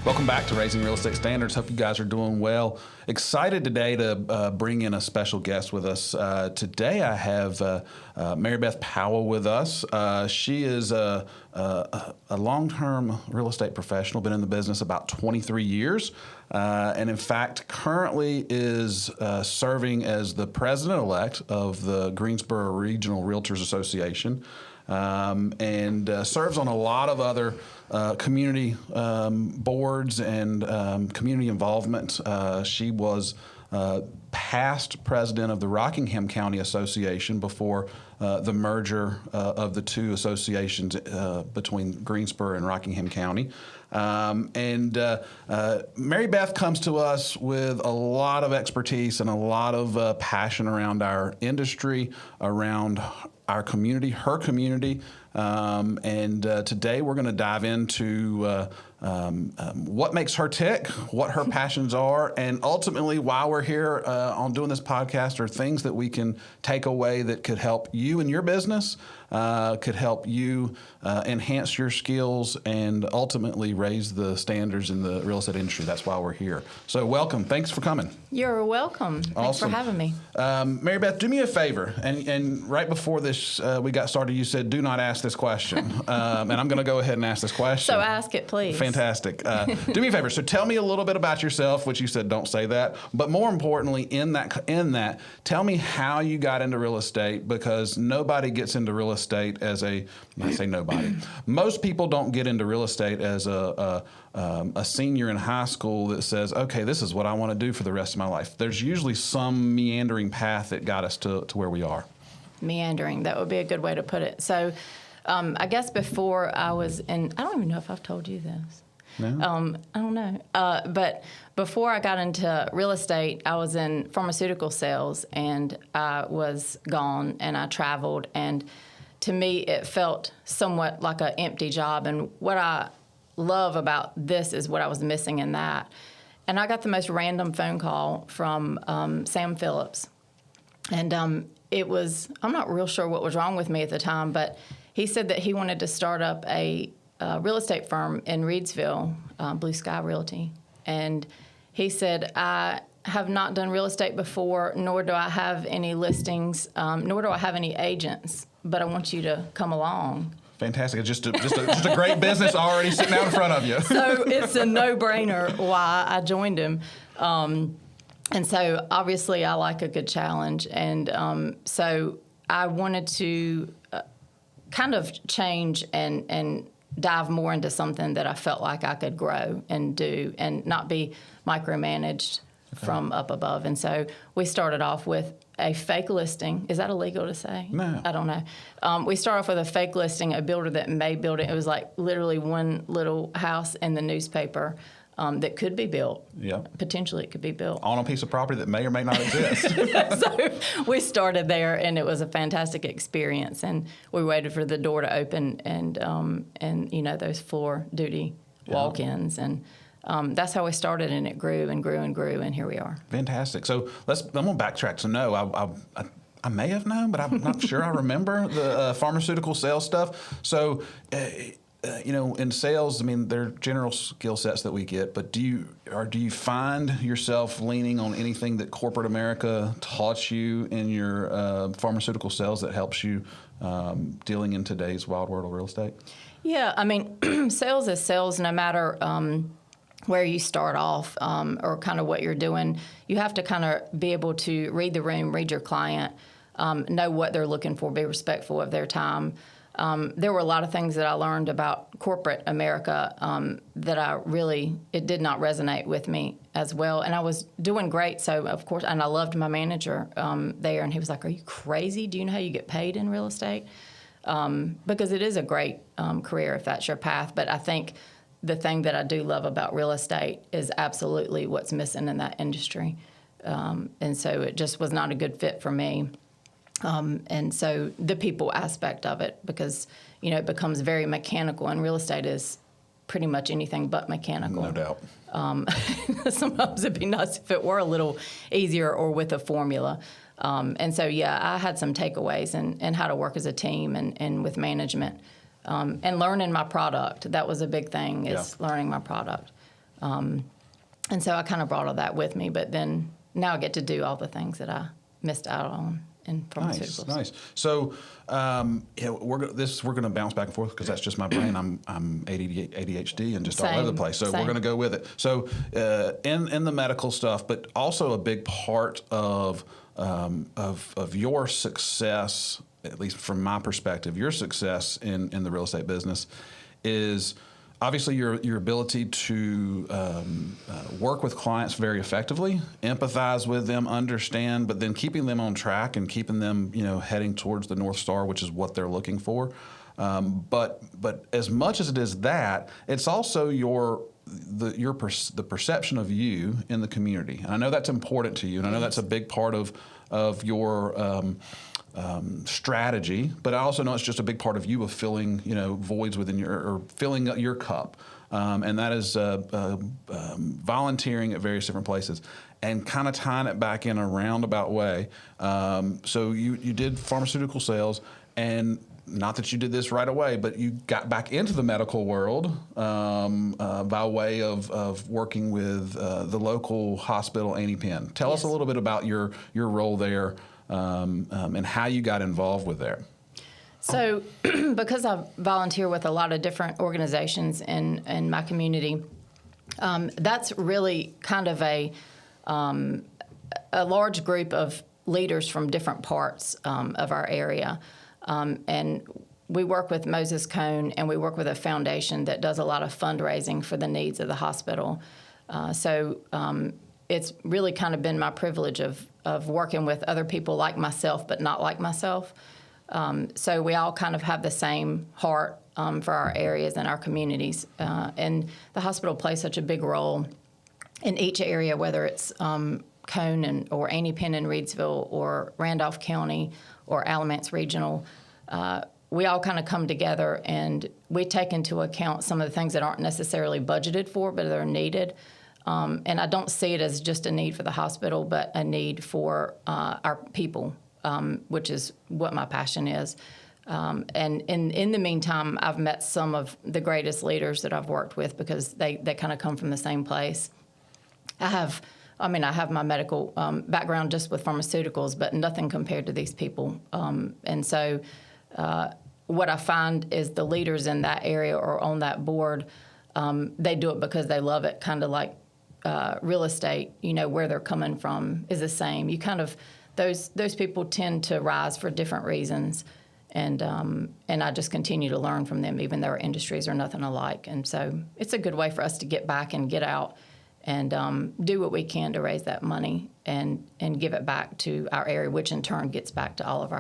Welcome back to Raising Real Estate Standards. Hope you guys are doing well. Excited today to bring in a special guest with us. Today I have Mary Beth Powell with us. She is a long-term real estate professional, been in the business about 23 years, and in fact currently is serving as the president-elect of the Greensboro Regional Realtors Association. And serves on a lot of other community boards and community involvement. She was past president of the Rockingham County Association before the merger of the two associations between Greensboro and Rockingham County. Mary Beth comes to us with a lot of expertise and a lot of passion around our industry, around our community, her community, and today we're going to dive into what makes her tick, what her passions are, and ultimately why we're here on doing this podcast are things that we can take away that could help you in your business, could help you enhance your skills, and ultimately raise the standards in the real estate industry. That's why we're here. So welcome. Thanks for coming. You're welcome. Thanks Awesome. for having me. Mary Beth, do me a favor. And right before this we got started, you said, do not ask this question. And I'm going to go ahead and ask this question. So ask it, please. Fantastic. Do me a favor. So tell me a little bit about yourself, which you said don't say that. But more importantly, in that, tell me how you got into real estate, because nobody gets into real estate as I say nobody. Most people don't get into real estate as a senior in high school that says, okay, this is what I want to do for the rest of my life. There's usually some meandering path that got us to where we are. Meandering, that would be a good way to put it. So I guess before I was in, I don't even know if I've told you this. No? I don't know. But before I got into real estate, I was in pharmaceutical sales, and I was gone, and I traveled, and to me it felt somewhat like an empty job, and what I love about this is what I was missing in that. And I got the most random phone call from Sam Phillips, and it was, I'm not real sure what was wrong with me at the time, but he said that he wanted to start up a real estate firm in Reidsville, Blue Sky Realty. And he said, I have not done real estate before, nor do I have any listings, nor do I have any agents, but I want you to come along. Fantastic. It's just a great business already sitting out in front of you. So it's a no-brainer why I joined him. And so obviously I like a good challenge. And so I wanted to kind of change and dive more into something that I felt like I could grow and do and not be micromanaged from up above. And so we started off with a fake listing. Is that illegal to say? No. I don't know. We started off with a fake listing, a builder that may build it. It was like literally one little house in the newspaper that could be built. Yeah. Potentially it could be built. On a piece of property that may or may not exist. So we started there, and it was a fantastic experience. And we waited for the door to open, and you know, those floor duty walk-ins, and that's how we started, and it grew and grew and grew, and here we are. Fantastic. So I'm going to backtrack. So no, I may have known, but I'm not sure I remember the pharmaceutical sales stuff. So. You know, in sales, I mean, there are general skill sets that we get, but do you find yourself leaning on anything that corporate America taught you in your pharmaceutical sales that helps you dealing in today's wild world of real estate? Yeah, I mean, sales is sales no matter where you start off or kind of what you're doing. You have to kind of be able to read the room, read your client, know what they're looking for, be respectful of their time. There were a lot of things that I learned about corporate America that it did not resonate with me as well. And I was doing great, so of course, and I loved my manager there, and he was like, "Are you crazy? Do you know how you get paid in real estate?" Because it is a great career if that's your path. But I think the thing that I do love about real estate is absolutely what's missing in that industry. And so it just was not a good fit for me. And so the people aspect of it, because, you know, it becomes very mechanical, and real estate is pretty much anything but mechanical. No doubt. Sometimes it'd be nice if it were a little easier or with a formula. And so, yeah, I had some takeaways and how to work as a team and with management and learning my product. That was a big thing, is learning my product. And so I kind of brought all that with me, but then now I get to do all the things that I missed out on in pharmaceuticals. Nice. So, we're going to bounce back and forth because that's just my brain. I'm ADHD and just all over the place. So we're going to go with it. So, in the medical stuff, but also a big part of your success, at least from my perspective, your success in the real estate business is obviously your ability to work with clients very effectively, empathize with them, understand, but then keeping them on track and keeping them, heading towards the North Star, which is what they're looking for. But as much as it is that, it's also the perception of you in the community. And I know that's important to you, and I know that's a big part of your strategy, but I also know it's just a big part of you of filling, voids within or filling your cup. And that is volunteering at various different places and kind of tying it back in a roundabout way. So you did pharmaceutical sales, and not that you did this right away, but you got back into the medical world by way of working with the local hospital, Annie Penn. Tell us a little bit about your role there. And how you got involved with that. So because I volunteer with a lot of different organizations in my community, that's really kind of a large group of leaders from different parts of our area. And we work with Moses Cone, and we work with a foundation that does a lot of fundraising for the needs of the hospital. So it's really kind of been my privilege of working with other people like myself, but not like myself. So we all kind of have the same heart for our areas and our communities. And the hospital plays such a big role in each area, whether it's Cone or Annie Penn in Reidsville or Randolph County or Alamance Regional. We all kind of come together, and we take into account some of the things that aren't necessarily budgeted for, but that are needed. And I don't see it as just a need for the hospital, but a need for our people, which is what my passion is. And in the meantime, I've met some of the greatest leaders that I've worked with because they kind of come from the same place. I have my medical background just with pharmaceuticals, but nothing compared to these people. And so what I find is the leaders in that area or on that board, they do it because they love it, kind of like real estate, where they're coming from is the same. You kind of, those people tend to rise for different reasons. And I just continue to learn from them, even though our industries are nothing alike. And so it's a good way for us to get back and get out and do what we can to raise that money and give it back to our area, which in turn gets back to all of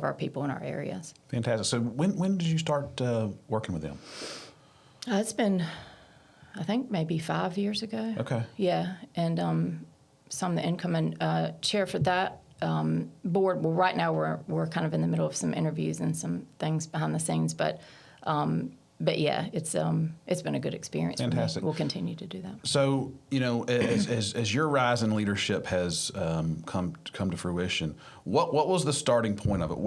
our people in our areas. Fantastic. So when did you start working with them? It's been, I think, maybe 5 years ago. Okay. Yeah, and so I'm the incoming chair for that board. Well, right now we're kind of in the middle of some interviews and some things behind the scenes, but yeah, it's been a good experience. Fantastic. For me. We'll continue to do that. So as your rise in leadership has come to fruition, what was the starting point of it?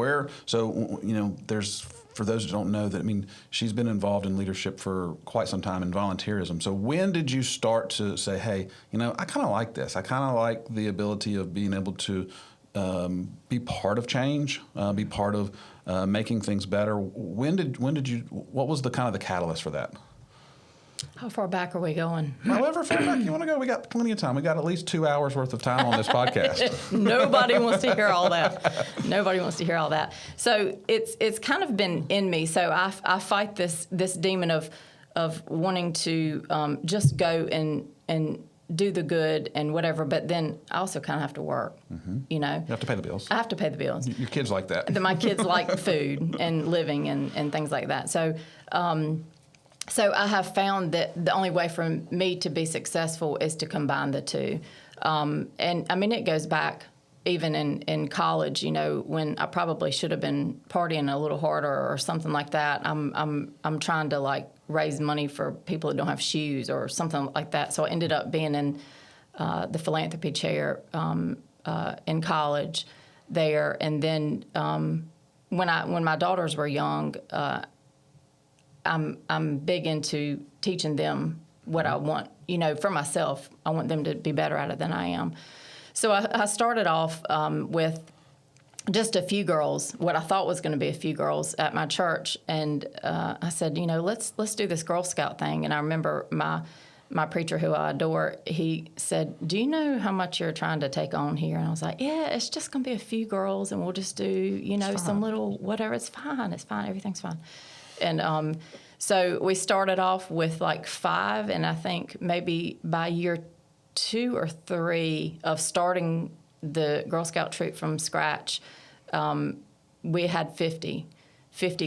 There's, for those who don't know, that she's been involved in leadership for quite some time in volunteerism. So when did you start to say, hey, I kind of like this. I kind of like the ability of being able to be part of change, be part of making things better. What was the kind of the catalyst for that? How far back are we going? However far back you want to go, we got plenty of time. We got at least 2 hours worth of time on this podcast. Nobody wants to hear all that. Nobody wants to hear all that. So it's kind of been in me. So I fight this demon of wanting to just go and do the good and whatever, but then I also kind of have to work. Mm-hmm. You have to pay the bills. I have to pay the bills. Your kids like that. My kids like food and living and things like that. So I have found that the only way for me to be successful is to combine the two. And it goes back even in college, when I probably should have been partying a little harder or something like that. I'm trying to raise money for people that don't have shoes or something like that. So I ended up being in the philanthropy chair in college there. And then when my daughters were young, I'm big into teaching them what I want, for myself. I want them to be better at it than I am. So I started off with just a few girls, what I thought was going to be a few girls at my church, and I said, let's do this Girl Scout thing. And I remember my preacher, who I adore, he said, "Do you know how much you're trying to take on here?" And I was like, "Yeah, it's just going to be a few girls, and we'll just do, some little whatever. It's fine. Everything's fine." And so we started off with like 5, and I think maybe by year 2 or 3 of starting the Girl Scout troop from scratch, we had 50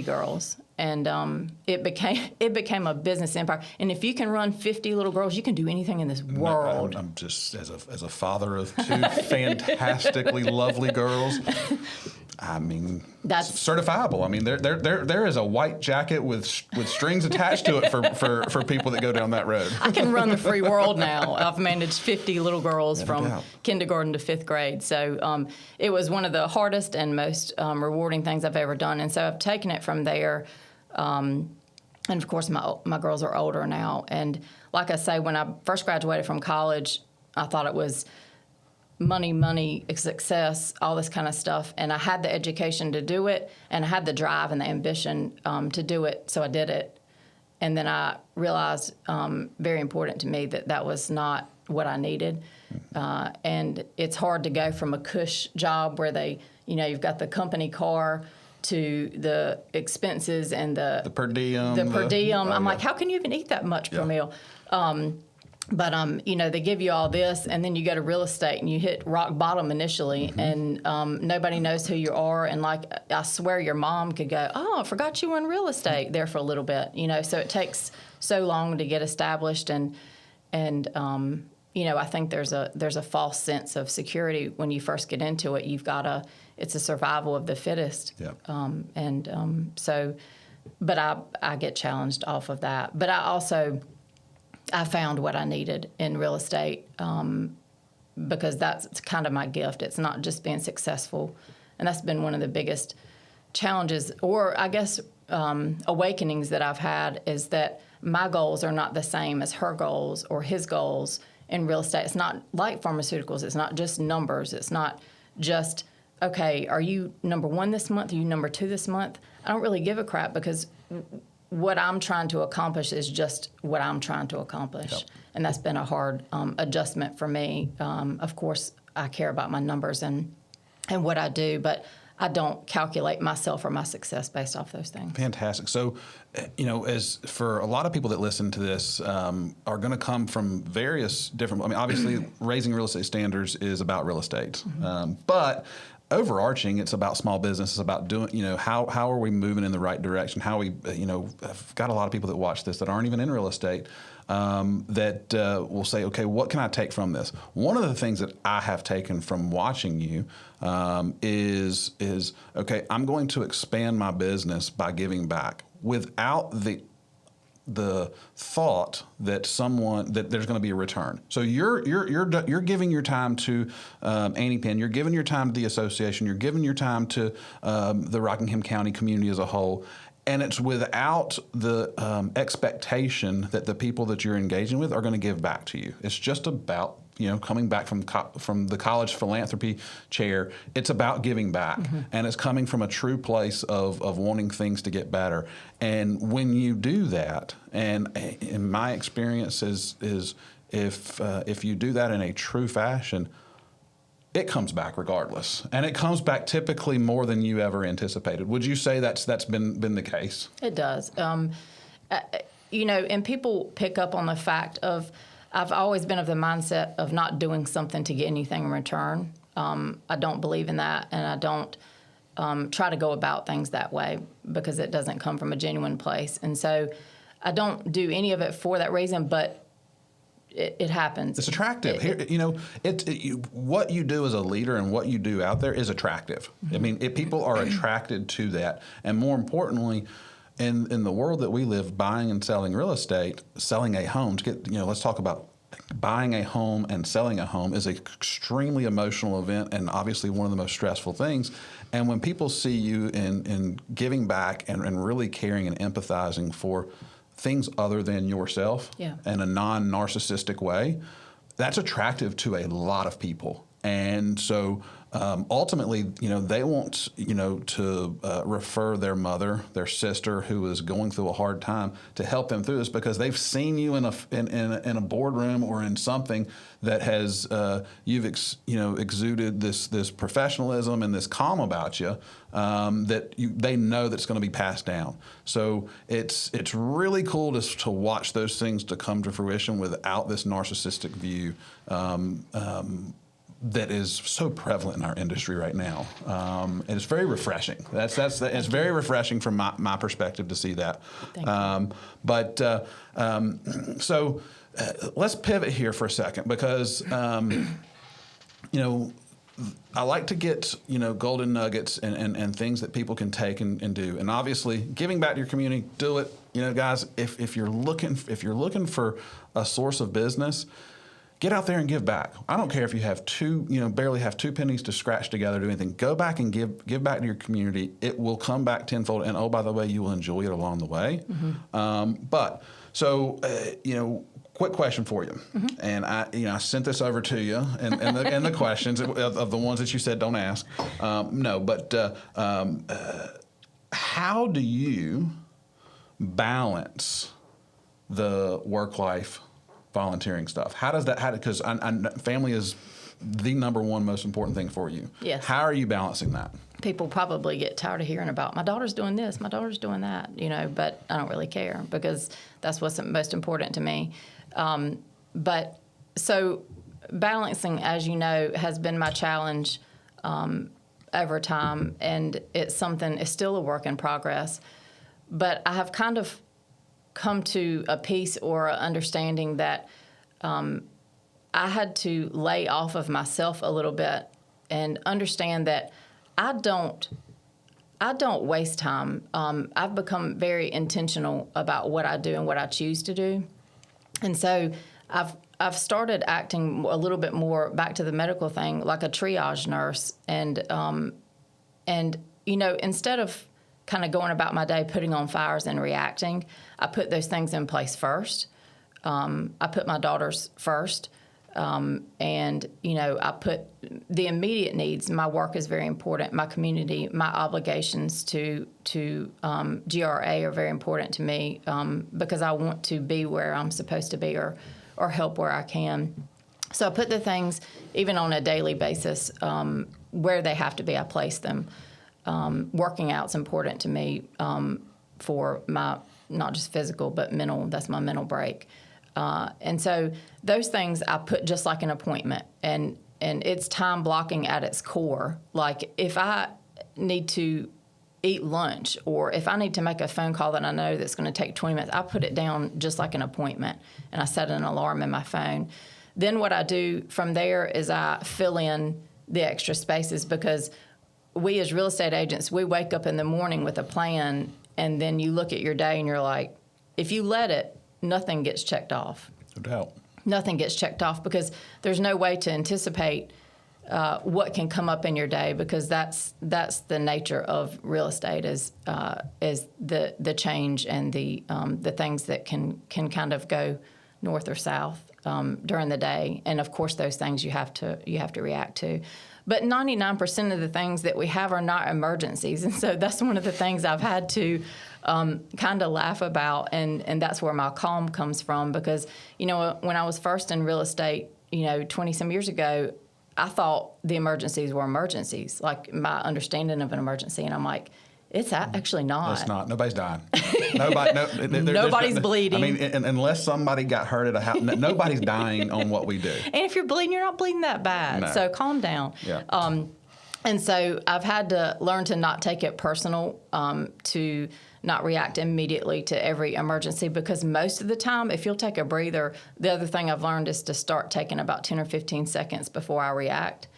girls. And it became a business empire. And if you can run 50 little girls, you can do anything in this world. I'm just, as a father of 2 fantastically lovely girls, I mean, that's certifiable. I mean, there is a white jacket with strings attached to it for people that go down that road. I can run the free world now. I've managed 50 little girls from kindergarten to 5th grade. So it was one of the hardest and most rewarding things I've ever done. And so I've taken it from there. And of course, my girls are older now. And like I say, when I first graduated from college, I thought it was money, success, all this kind of stuff. And I had the education to do it, and I had the drive and the ambition to do it, so I did it. And then I realized, very important to me, that was not what I needed. And it's hard to go from a cush job where you've got the company car to the expenses and the per diem. I'm like, how can you even eat that much per meal? But they give you all this, and then you go to real estate, and you hit rock bottom initially, and nobody knows who you are. And like, I swear your mom could go, "Oh, I forgot you were in real estate," there for a little bit, So it takes so long to get established, and I think there's a false sense of security when you first get into it. It's a survival of the fittest. But I get challenged off of that. But I found what I needed in real estate, because that's kind of my gift. It's not just being successful. And that's been one of the biggest challenges, or I guess awakenings that I've had, is that my goals are not the same as her goals or his goals in real estate. It's not like pharmaceuticals. It's not just numbers. It's not just, okay, are you number 1 this month? Are you number 2 this month? I don't really give a crap, because what I'm trying to accomplish is just what I'm trying to accomplish. Yep. And that's been a hard adjustment for me. Of course, I care about my numbers and what I do, but I don't calculate myself or my success based off those things. Fantastic. So, as for a lot of people that listen to this, are going to come from various different, obviously raising real estate standards is about real estate, but overarching, it's about small business. It's about doing, how are we moving in the right direction? How we, I've got a lot of people that watch this that aren't even in real estate, that will say, okay, what can I take from this? One of the things that I have taken from watching you is okay, I'm going to expand my business by giving back without the thought that there's going to be a return. So you're giving your time to Annie Penn. You're giving your time to the association. You're giving your time to the Rockingham County community as a whole, and it's without the expectation that the people that you're engaging with are going to give back to you. It's just about coming back from the college philanthropy chair. It's about giving back, and it's coming from a true place of wanting things to get better. And when you do that, and in my experience is if you do that in a true fashion, it comes back regardless, and it comes back typically more than you ever anticipated. Would you say that's been the case? It does. And people pick up on the fact of, I've always been of the mindset of not doing something to get anything in return. I don't believe in that, and I don't try to go about things that way, because it doesn't come from a genuine place. And so I don't do any of it for that reason, but it happens. It's attractive. What you do as a leader and what you do out there is attractive. People are attracted to that, and more importantly, in the world that we live, buying and selling real estate, selling a home, let's talk about buying a home and selling a home is an extremely emotional event, and obviously one of the most stressful things. And when people see you in giving back and really caring and empathizing for things other than yourself Yeah. in a non-narcissistic way, that's attractive to a lot of people. And so ultimately, they want, to refer their mother, their sister who is going through a hard time to help them through this because they've seen you in a boardroom or in something that has exuded this professionalism and this calm about you they know that's going to be passed down. So it's really cool to watch those things to come to fruition without this narcissistic view. That is so prevalent in our industry right now, and it's very refreshing. It's very refreshing from my perspective to see that. Thank you. So let's pivot here for a second because I like to get golden nuggets and things that people can take and do. And obviously, giving back to your community, do it. Guys, if you're looking for a source of business, get out there and give back. I don't care if you have barely have 2 pennies to scratch together to do anything. Go back and give back to your community. It will come back tenfold. And oh, by the way, you will enjoy it along the way. Mm-hmm. Quick question for you. Mm-hmm. And I sent this over to you and the questions of the ones that you said don't ask. How do you balance the work-life volunteering stuff? How does that, because family is the number one most important thing for you. Yes. How are you balancing that? People probably get tired of hearing about my daughter's doing this, my daughter's doing that, but I don't really care because that's what's most important to me. But so balancing, as you know, has been my challenge over time, and it's still a work in progress. But I have kind of come to a peace or an understanding that I had to lay off of myself a little bit and understand that I don't waste time. I've become very intentional about what I do and what I choose to do. And so I've started acting a little bit more back to the medical thing, like a triage nurse. And instead of kind of going about my day putting on fires and reacting, I put those things in place first. I put my daughters first. I put the immediate needs. My work is very important. My community, my obligations to GRA are very important to me because I want to be where I'm supposed to be or help where I can. So I put the things, even on a daily basis, where they have to be, I place them. Working out's important to me for my, not just physical, but mental. That's my mental break. And so those things I put just like an appointment, and it's time blocking at its core. Like if I need to eat lunch or if I need to make a phone call that I know that's going to take 20 minutes, I put it down just like an appointment, and I set an alarm in my phone. Then what I do from there is I fill in the extra spaces, because we as real estate agents, we wake up in the morning with a plan, and then you look at your day and you're like, if you let it, nothing gets checked off. No doubt. Nothing gets checked off because there's no way to anticipate what can come up in your day, because that's the nature of real estate is the change and the things that can kind of go north or south during the day, and of course those things you have to react to. But 99% of the things that we have are not emergencies, and so that's one of the things I've had to kind of laugh about, and that's where my calm comes from. Because when I was first in real estate, 20-some years ago, I thought the emergencies were emergencies, like my understanding of an emergency, and I'm like, it's actually not. It's not. Nobody's dying. Nobody's bleeding. I mean, unless somebody got hurt at a house, nobody's dying on what we do. And if you're bleeding, you're not bleeding that bad. No. So calm down. Yeah. And so I've had to learn to not take it personal, to not react immediately to every emergency, because most of the time, if you'll take a breather, the other thing I've learned is to start taking about 10 or 15 seconds before I react.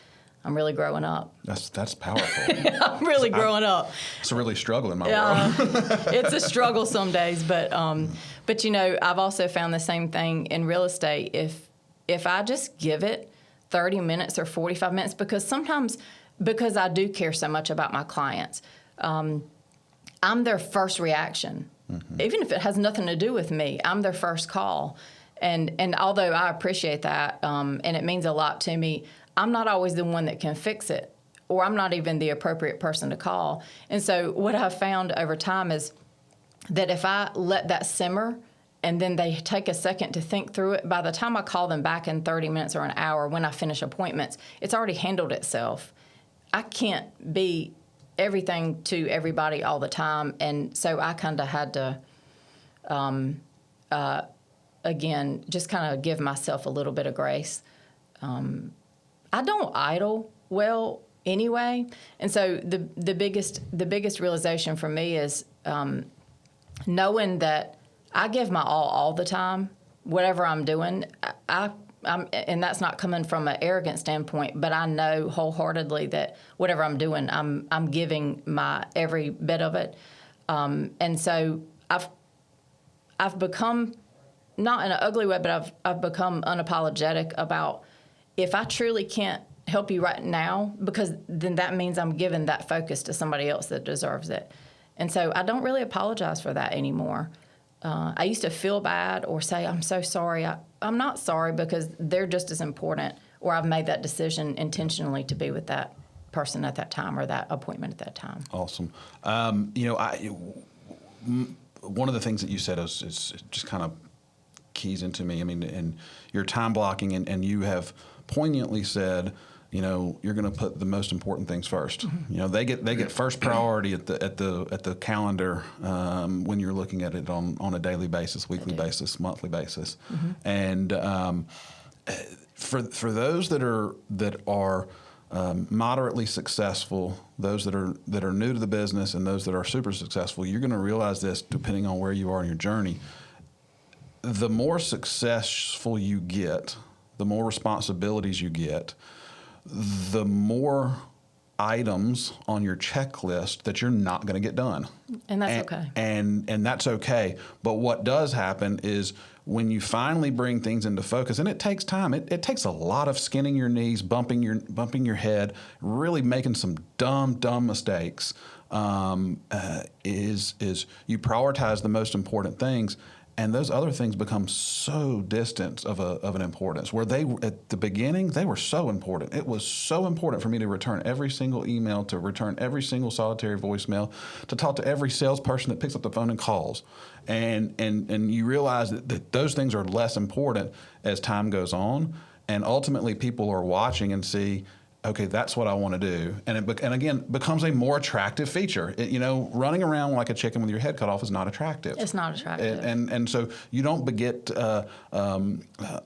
I'm really growing up. That's powerful. I'm really growing up. It's a really struggle in my world. It's a struggle some days, but I've also found the same thing in real estate. If I just give it 30 minutes or 45 minutes, because I do care so much about my clients, I'm their first reaction. even if it has nothing to do with me, I'm their first call. And although I appreciate that, and it means a lot to me, I'm not always the one that can fix it, or I'm not even the appropriate person to call. And so what I've found over time is that if I let that simmer and then they take a second to think through it, by the time I call them back in 30 minutes or an hour when I finish appointments, it's already handled itself. I can't be everything to everybody all the time. And so I kind of had to, again, just kind of give myself a little bit of grace. I don't idle well anyway. And so the biggest realization for me is knowing that I give my all the time, whatever I'm doing. And that's not coming from an arrogant standpoint, but I know wholeheartedly that whatever I'm doing, I'm giving my every bit of it. And so I've become, not in an ugly way, but I've become unapologetic about, if I truly can't help you right now, because then that means I'm giving that focus to somebody else that deserves it. And so I don't really apologize for that anymore. I used to feel bad or say, I'm so sorry. I'm not sorry, because they're just as important, or I've made that decision intentionally to be with that person at that time or that appointment at that time. Awesome. One of the things that you said is just kind of keys into me. I mean, and your time blocking, and you have poignantly said, you're going to put the most important things first. Mm-hmm. They get first priority at the calendar when you're looking at it on a daily basis, weekly basis, monthly basis. Mm-hmm. And for those that are moderately successful, those that are new to the business, and those that are super successful, you're going to realize this depending on where you are in your journey. The more successful you get, the more responsibilities you get, the more items on your checklist that you're not going to get done. And that's okay. And that's okay. But what does happen is when you finally bring things into focus, and it takes time, it takes a lot of skinning your knees, bumping your head, really making some dumb mistakes, is you prioritize the most important things. And those other things become so distant of an importance, where they, at the beginning, they were so important. It was so important for me to return every single email, to return every single solitary voicemail, to talk to every salesperson that picks up the phone and calls. And you realize that those things are less important as time goes on. And ultimately, people are watching and see, okay, that's what I want to do. And again, becomes a more attractive feature. Running around like a chicken with your head cut off is not attractive. It's not attractive. And so you don't beget a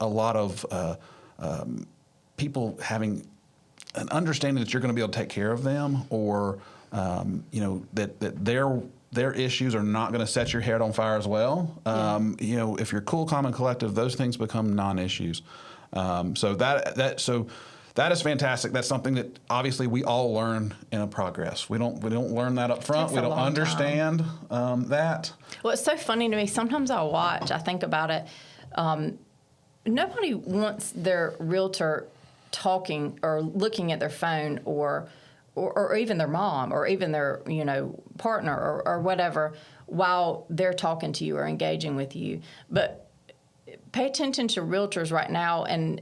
lot of people having an understanding that you're going to be able to take care of them, or that their issues are not going to set your head on fire as well. If you're cool, calm, and collective, those things become non-issues. So that is fantastic. That's something that obviously we all learn in a progress. We don't learn that up front. We don't understand that. Well, it's so funny to me. Sometimes I think about it. Nobody wants their realtor talking or looking at their phone, or even their mom, or even their partner or whatever, while they're talking to you or engaging with you. But pay attention to realtors right now, and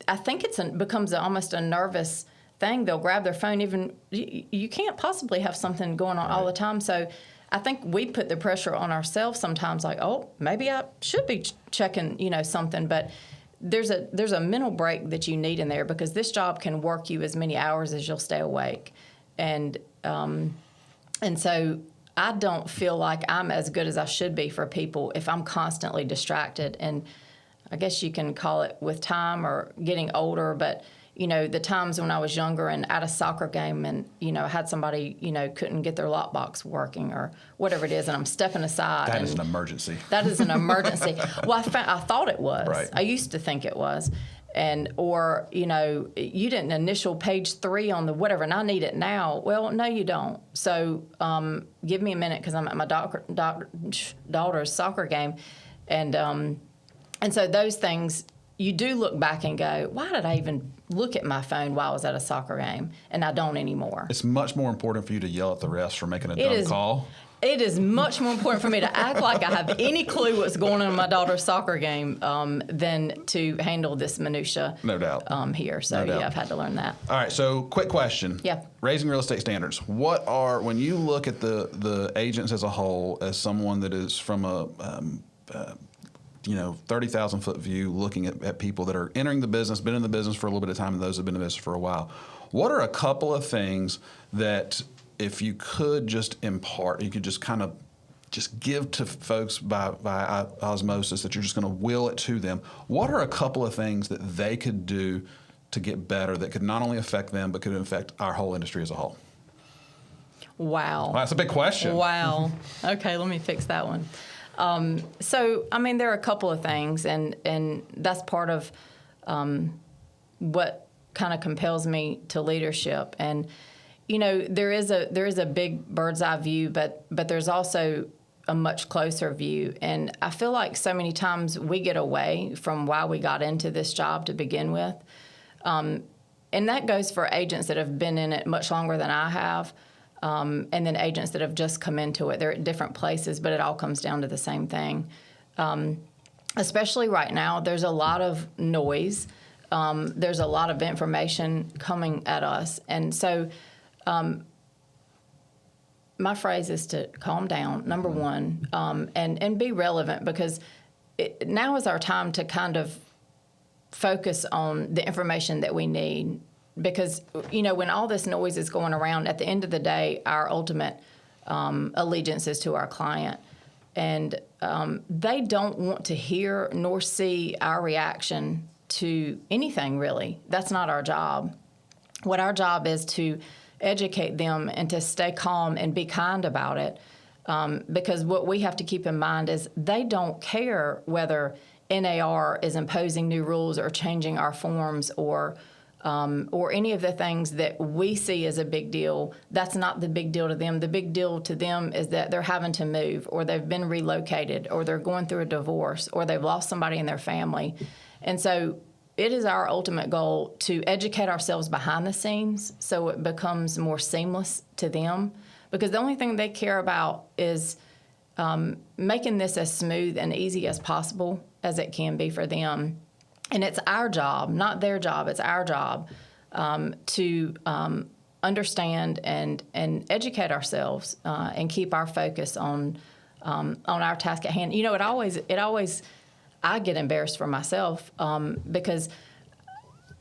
I think becomes almost a nervous thing. They'll grab their phone. Even you can't possibly have something going on all the time. So I think we put the pressure on ourselves sometimes, like, oh, maybe I should be checking, something. But there's a mental break that you need in there, because this job can work you as many hours as you'll stay awake. And so I don't feel like I'm as good as I should be for people if I'm constantly distracted. And I guess you can call it with time or getting older, but, the times when I was younger and at a soccer game and, I had somebody, couldn't get their lockbox working or whatever it is, and I'm stepping aside. That is an emergency. That is an emergency. Well, I thought it was. Right. I used to think it was. Or, you didn't initial page 3 on the whatever, and I need it now. Well, no, you don't. So give me a minute, because I'm at my daughter's soccer game. And so those things, you do look back and go, why did I even look at my phone while I was at a soccer game? And I don't anymore. It's much more important for you to yell at the refs for making a dumb call. It is much more important for me to act like I have any clue what's going on in my daughter's soccer game than to handle this minutia. No doubt. Here. So, No doubt. yeah, I've had to learn that. All right, so quick question. Yeah. Raising real estate standards. When you look at the agents as a whole, as someone that is from a 30,000 foot view, looking at people that are entering the business, been in the business for a little bit of time, and those who have been in the business for a while, what are a couple of things that, if you could just impart, you could just kind of just give to folks by osmosis, that you're just going to will it to them? What are a couple of things that they could do to get better that could not only affect them, but could affect our whole industry as a whole? Wow. Well, that's a big question. Wow. Okay, let me fix that one. So, I mean, there are a couple of things, and that's part of what kind of compels me to leadership. And there is a big bird's eye view, but there's also a much closer view. And I feel like so many times we get away from why we got into this job to begin with. And that goes for agents that have been in it much longer than I have, and then agents that have just come into it. They're at different places, but it all comes down to the same thing. Especially right now, there's a lot of noise. There's a lot of information coming at us. And so my phrase is to calm down, number one, and be relevant, because now is our time to kind of focus on the information that we need. Because, when all this noise is going around, at the end of the day, our ultimate allegiance is to our client. And they don't want to hear nor see our reaction to anything, really. That's not our job. What our job is to educate them and to stay calm and be kind about it. Because what we have to keep in mind is they don't care whether NAR is imposing new rules or changing our forms or any of the things that we see as a big deal. That's not the big deal to them. The big deal to them is that they're having to move, or they've been relocated, or they're going through a divorce, or they've lost somebody in their family. And so it is our ultimate goal to educate ourselves behind the scenes so it becomes more seamless to them, because the only thing they care about is making this as smooth and easy as possible as it can be for them. And it's our job, not their job, it's our job to understand and educate ourselves and keep our focus on our task at hand. I get embarrassed for myself because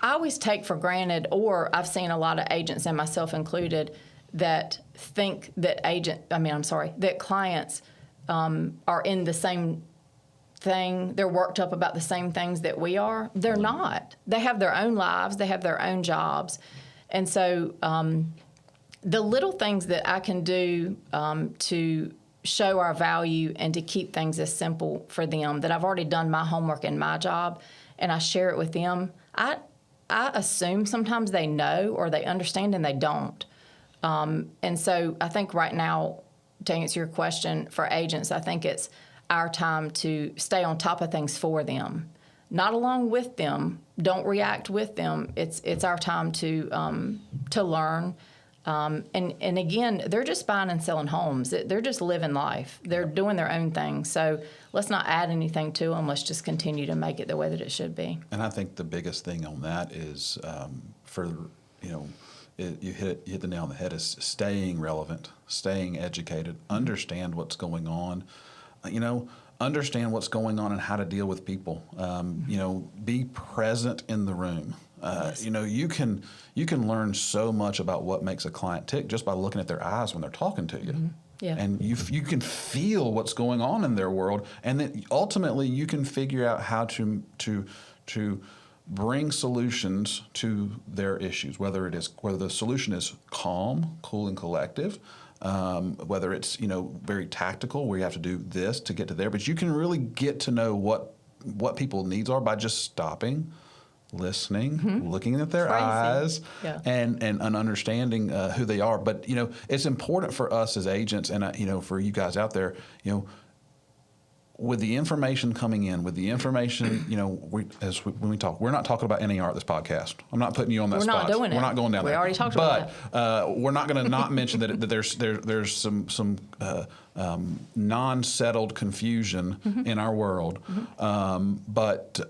I always take for granted, or I've seen a lot of agents, and myself included, that think that that clients are in the same thing. They're worked up about the same things that we are. They're not. They have their own lives. They have their own jobs. And so the little things that I can do to show our value and to keep things as simple for them, that I've already done my homework and my job, and I share it with them, I assume sometimes they know or they understand, and they don't. And so I think right now, to answer your question, for agents, I think it's our time to stay on top of things for them, not along with them. Don't react with them. It's our time to learn. And again, they're just buying and selling homes. They're just living life. They're doing their own thing. So let's not add anything to them. Let's just continue to make it the way that it should be. And I think the biggest thing on that is you hit the nail on the head, is staying relevant, staying educated, understand what's going on. Understand what's going on and how to deal with people. Be present in the room. Yes. You can learn so much about what makes a client tick just by looking at their eyes when they're talking to you. Mm-hmm. Yeah. And you can feel what's going on in their world, and then ultimately you can figure out how to bring solutions to their issues. Whether the solution is calm, cool, and collective. Whether it's very tactical, where you have to do this to get to there, but you can really get to know what people's needs are by just stopping, listening, mm-hmm. looking at their eyes, yeah. and understanding who they are. But it's important for us as agents, and for you guys out there, with the information coming in, with the information, when we talk, we're not talking about NAR at this podcast. I'm not putting you on that We're spot. not doing it. We're not going down there. We already talked about that. We're not going to not mention that there's some non-settled confusion in our world. But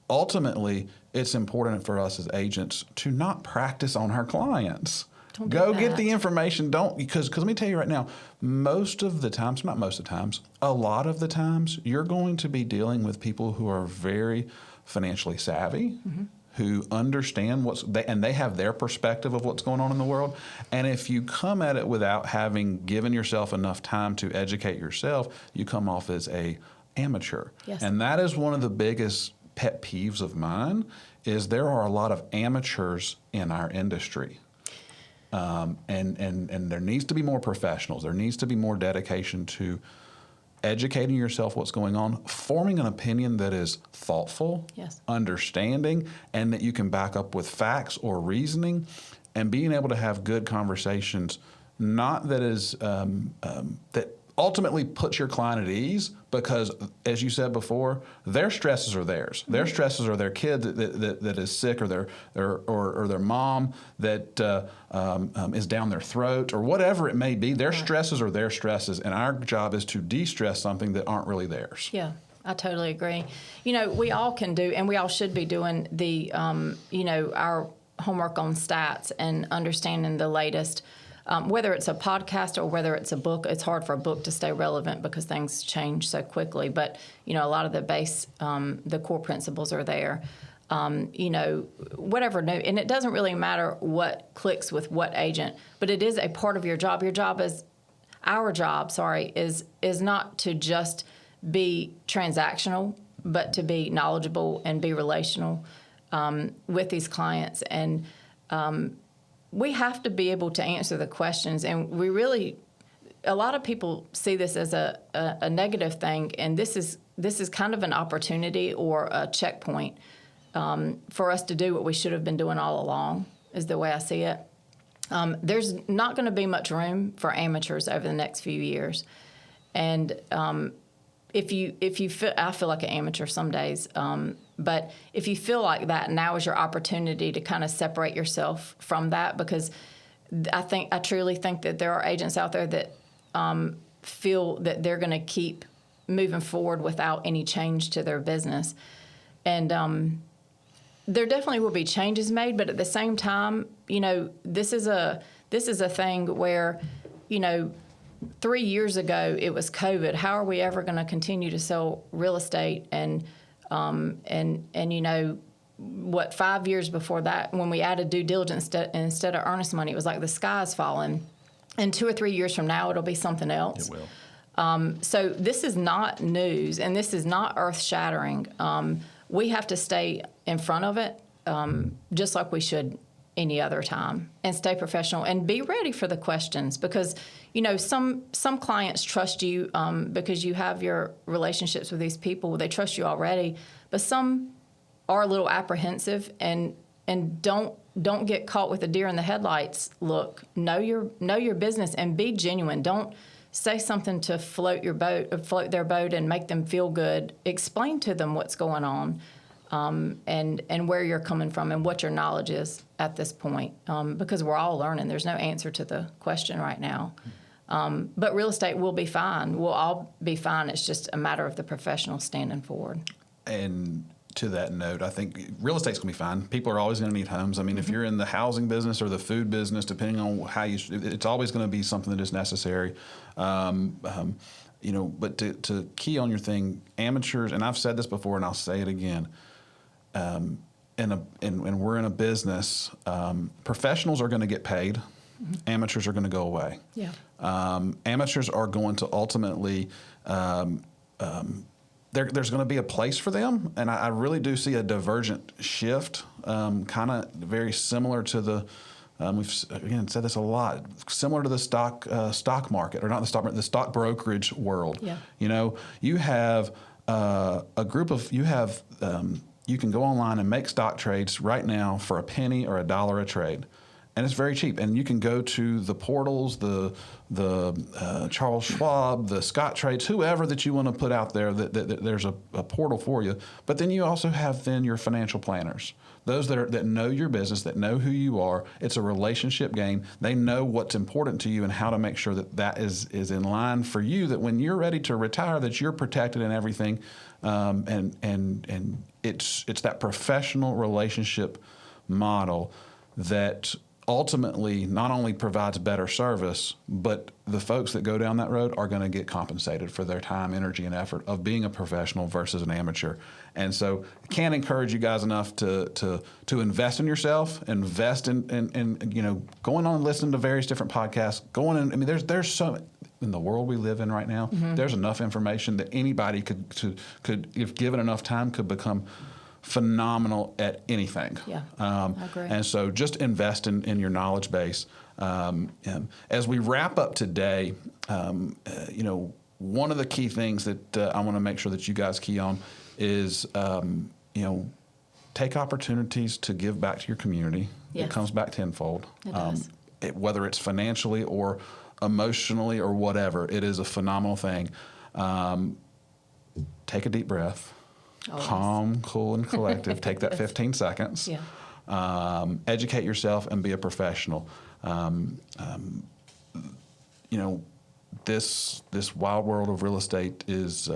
ultimately, it's important for us as agents to not practice on our clients. Go get the information. Because let me tell you right now, most of the times, not most of the times, a lot of the times, you're going to be dealing with people who are very financially savvy, who understand and they have their perspective of what's going on in the world. And if you come at it without having given yourself enough time to educate yourself, you come off as a amateur. Yes. And that is one of the biggest pet peeves of mine, is there are a lot of amateurs in our industry. And there needs to be more professionals. There needs to be more dedication to educating yourself what's going on, forming an opinion that is thoughtful, Yes. understanding, and that you can back up with facts or reasoning, and being able to have good conversations, not that is that ultimately puts your client at ease, because, as you said before, their stresses are theirs. Their stresses are their kid that is sick, or their mom that is down their throat, or whatever it may be. Their stresses are their stresses, and our job is to de-stress something that aren't really theirs. Yeah, I totally agree. We all can do, and we all should be doing the, our homework on stats and understanding the latest. Whether it's a podcast or whether it's a book, it's hard for a book to stay relevant because things change so quickly. But, a lot of the core principles are there. Whatever new, and it doesn't really matter what clicks with what agent, but it is a part of your job. Our job is not to just be transactional, but to be knowledgeable and be relational with these clients. And we have to be able to answer the questions, and a lot of people see this as a negative thing, and this is kind of an opportunity or a checkpoint for us to do what we should have been doing all along, is the way I see it. There's not going to be much room for amateurs over the next few years, and if you feel, I feel like an amateur some days, but if you feel like that, now is your opportunity to kind of separate yourself from that, because I truly think that there are agents out there that feel that they're going to keep moving forward without any change to their business, and there definitely will be changes made, but at the same time, this is a thing where, 3 years ago it was COVID. How are we ever going to continue to sell real estate? And 5 years before that, when we added due diligence instead of earnest money, it was like the sky's falling. And 2 or 3 years from now, it'll be something else. It will. So this is not news, and this is not earth-shattering. We have to stay in front of it, just like we should any other time, and stay professional and be ready for the questions, because some clients trust you because you have your relationships with these people. They trust you already, but some are a little apprehensive and don't get caught with a deer in the headlights look. Know your business and be genuine. Don't say something to float their boat and make them feel good. Explain to them what's going on, and where you're coming from and what your knowledge is at this point, because we're all learning. There's no answer to the question right now. But real estate will be fine. We'll all be fine. It's just a matter of the professionals standing forward. And to that note, I think real estate's going to be fine. People are always going to need homes. I mean, if you're in the housing business or the food business, depending on how it's always going to be something that is necessary. But to key on your thing, amateurs, and I've said this before and I'll say it again, and we're in a business, professionals are going to get paid. Amateurs are going to go away. Yeah. Amateurs are going to ultimately, there's going to be a place for them, and I really do see a divergent shift, kind of very similar to the, we've again said this a lot, similar to the stock market, or not the stock market, the stock brokerage world. Yeah. You have a group of, you can go online and make stock trades right now for a penny or $1 a trade. and it's very cheap. And you can go to the portals, the Charles Schwab, the Scottrades, whoever that you want to put out there. That there's a portal for you. But then you also have then your financial planners, those that know your business, that know who you are. It's a relationship game. They know what's important to you and how to make sure that is in line for you. That when you're ready to retire, that you're protected and everything. And it's that professional relationship model that ultimately not only provides better service, but the folks that go down that road are going to get compensated for their time, energy, and effort of being a professional versus an amateur. And so I can't encourage you guys enough to invest in yourself, invest in going on and listening to various different podcasts, there's so in the world we live in right now, there's enough information that anybody could, if given enough time, could become phenomenal at anything. Yeah, I agree. And so just invest in your knowledge base. As we wrap up today, one of the key things that I want to make sure that you guys key on is, take opportunities to give back to your community. Yes. It comes back tenfold. It does. Whether it's financially or emotionally or whatever, it is a phenomenal thing. Take a deep breath. Always. Calm, cool, and collective. Take that 15 seconds. Yeah. Educate yourself and be a professional. This wild world of real estate is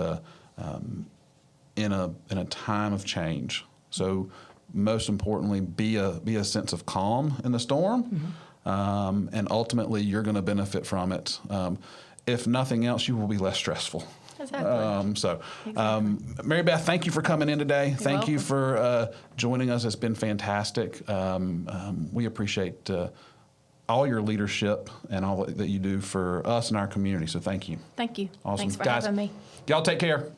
in a time of change. So most importantly, be a sense of calm in the storm, and ultimately you're going to benefit from it. If nothing else, you will be less stressful. Exactly. Mary Beth, thank you for coming in today. You're Thank you welcome. for joining us. It's been fantastic. We appreciate all your leadership and all that you do for us and our community. So thank you. Thank you. Awesome. Thanks for Guys, having me. Y'all take care.